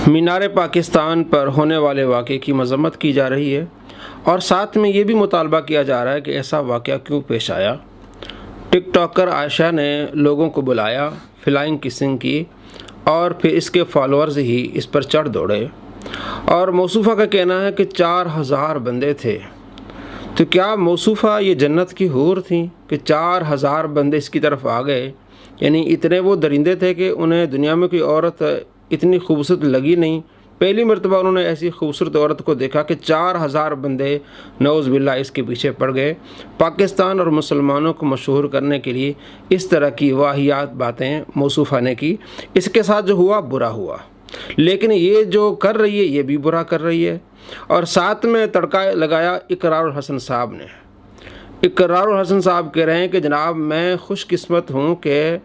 मीनार पाकिस्तान पर होने वाले वाक़े की मज़म्मत की जा रही है और साथ में ये भी मुतालबा किया जा रहा है कि ऐसा वाक़या क्यों पेश आया। टिक टॉकर आयशा ने लोगों को बुलाया, फ्लाइंग किसिंग की और फिर इसके फॉलोअर्स ही इस पर चढ़ दौड़े और मौसूफ़ा का कहना है कि 4000 बंदे थे। तो क्या मौसूफ़ा ये जन्नत की हूर थी कि 4000 बंदे इसकी तरफ आ गए? यानी इतने वो दरिंदे थे कि उन्हें दुनिया में कोई औरत इतनी खूबसूरत लगी नहीं। पहली मरतबा उन्होंने ऐसी खूबसूरत औरत को देखा कि 4000 बंदे नौज़ बिल्लाह इसके पीछे पड़ गए। पाकिस्तान और मुसलमानों को मशहूर करने के लिए इस तरह की वाहियात बातें मौसूफ़ा ने की। इसके साथ जो हुआ बुरा हुआ, लेकिन ये जो कर रही है ये भी बुरा कर रही है। और साथ में तड़का लगाया इकरारुल हसन साहब ने। इकरारुल हसन साहब कह रहे हैं कि जनाब मैं खुशकिस्मत हूँ कि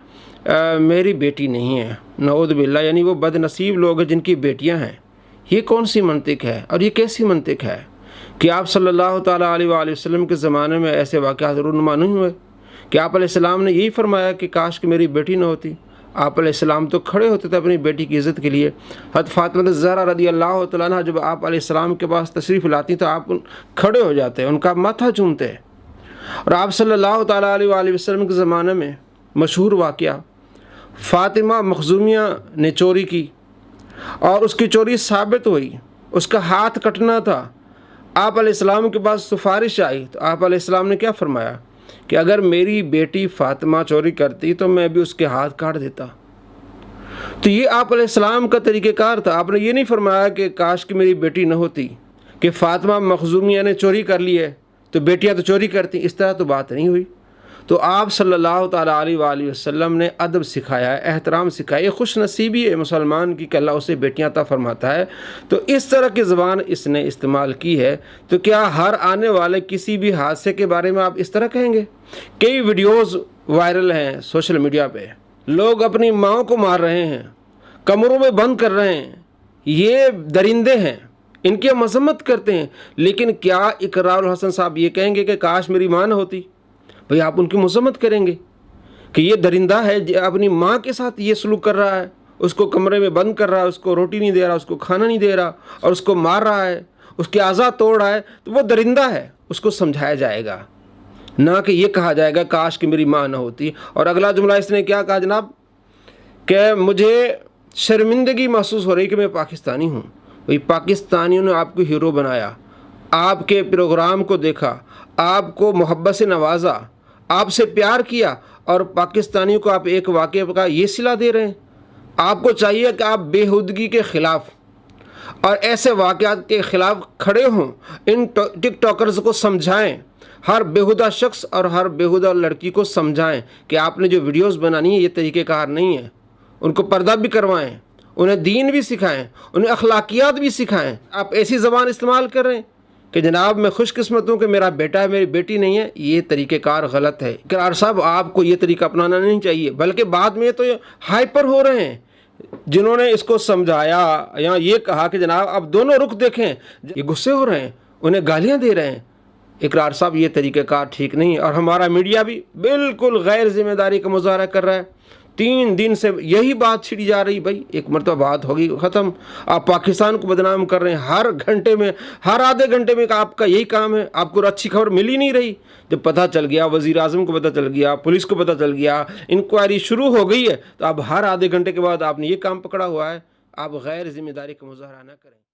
मेरी बेटी नहीं है, नऊज़ बिल्लाह। यानी वो बदनसीब लोग हैं जिनकी बेटियां हैं। ये कौन सी मंतिक है और ये कैसी मंतिक है कि आप सल्लल्लाहु ताला अलैहि वसल्लम के ज़माने में ऐसे वाक़यात रूनुमा नहीं हुए कि आप अलैहिस्सलाम ने यही फरमाया कि काश कि मेरी बेटी न होती। आप अलैहिस्सलाम तो खड़े होते थे अपनी बेटी की इज़्ज़त के लिए। हज़रत फ़ातिमा ज़हरा रज़ी अल्लाह तआला अन्हा जब आप अलैहिस्सलाम के पास तशरीफ़ लाती तो आप खड़े हो जाते, उनका माथा चूमते। और आप सल्लल्लाहु ताला अलैहि वसल्लम के ज़माने में मशहूर वाक़या फ़ातिमा मखज़ूमिया ने चोरी की और उसकी चोरी साबित हुई, उसका हाथ कटना था। आप अलैहिस्सलाम के पास सिफारिश आई तो आप अलैहिस्सलाम ने क्या फरमाया कि अगर मेरी बेटी फ़ातिमा चोरी करती तो मैं भी उसके हाथ काट देता। तो ये आप अलैहिस्सलाम का तरीक़ेकार था। आपने ये नहीं फरमाया कि काश कि मेरी बेटी न होती, कि फ़ातिमा मखज़ूमिया ने चोरी कर ली है तो बेटियां तो चोरी करती। इस तरह तो बात नहीं हुई। तो आप सल्लल्लाहु ताला अलैहि वसल्लम ने अदब सिखाया है, एहतराम सिखाया। ये खुश नसीबी है मुसलमान की कि अल्लाह उसे बेटियां अता फरमाता है। तो इस तरह की ज़बान इसने इस्तेमाल की है। तो क्या हर आने वाले किसी भी हादसे के बारे में आप इस तरह कहेंगे? कई वीडियोज़ वायरल हैं सोशल मीडिया पे, लोग अपनी माओं को मार रहे हैं, कमरों में बंद कर रहे हैं। ये दरिंदे हैं, इनकी हम मज़म्मत करते हैं। लेकिन क्या इकरारुल हसन साहब ये कहेंगे कि काश मेरी माँ न होती? भाई आप उनकी मज़म्मत करेंगे कि ये दरिंदा है, अपनी माँ के साथ ये सलूक कर रहा है, उसको कमरे में बंद कर रहा है, उसको रोटी नहीं दे रहा, उसको खाना नहीं दे रहा और उसको मार रहा है, उसके आज़ा तोड़ रहा है। तो वो दरिंदा है, उसको समझाया जाएगा, ना कि ये कहा जाएगा काश कि मेरी माँ ना होती। और अगला जुमला इसने क्या कहा जनाब कि मुझे शर्मिंदगी महसूस हो रही कि मैं पाकिस्तानी हूँ। भाई पाकिस्तानियों ने आपको हीरो बनाया, आपके प्रोग्राम को देखा, आपको मोहब्बत से नवाजा, आपसे प्यार किया और पाकिस्तानियों को आप एक वाक़े का ये सिला दे रहे हैं। आपको चाहिए कि आप बेहुदगी के ख़िलाफ़ और ऐसे वाक़यात के ख़िलाफ़ खड़े हों, इन टिक टॉकर्स को समझाएं, हर बेहुदा शख्स और हर बेहुदा लड़की को समझाएं कि आपने जो वीडियोस बनानी है ये तरीक़ेकार नहीं है। उनको पर्दा भी करवाएं, उन्हें दीन भी सिखाएं, उन्हें अखलाकियात भी सिखाएं। आप ऐसी ज़बान इस्तेमाल कर रहे हैं कि जनाब मैं खुशकिस्मत हूँ कि मेरा बेटा है, मेरी बेटी नहीं है। ये तरीक़ेकार गलत है। इकरार साहब आपको ये तरीका अपनाना नहीं चाहिए। बल्कि बाद में तो हाइपर हो रहे हैं, जिन्होंने इसको समझाया या ये कहा कि जनाब अब दोनों रुख देखें, ये गुस्से हो रहे हैं, उन्हें गालियाँ दे रहे हैं। इकरार साहब ये तरीक़ेकार ठीक नहीं है। और हमारा मीडिया भी बिल्कुल गैर जिम्मेदारी का मुजाहरा कर रहा है। 3 दिन से यही बात छिड़ी जा रही। भाई एक मरतबा बात होगी ख़त्म। आप पाकिस्तान को बदनाम कर रहे हैं। हर घंटे में, हर आधे घंटे में आपका यही काम है। आपको अच्छी खबर मिल ही नहीं रही। जब पता चल गया, वज़ीर आज़म को पता चल गया, पुलिस को पता चल गया, इंक्वायरी शुरू हो गई है, तो अब हर आधे घंटे के बाद आपने ये काम पकड़ा हुआ है। आप गैर जिम्मेदारी का मुजाहरा ना करें।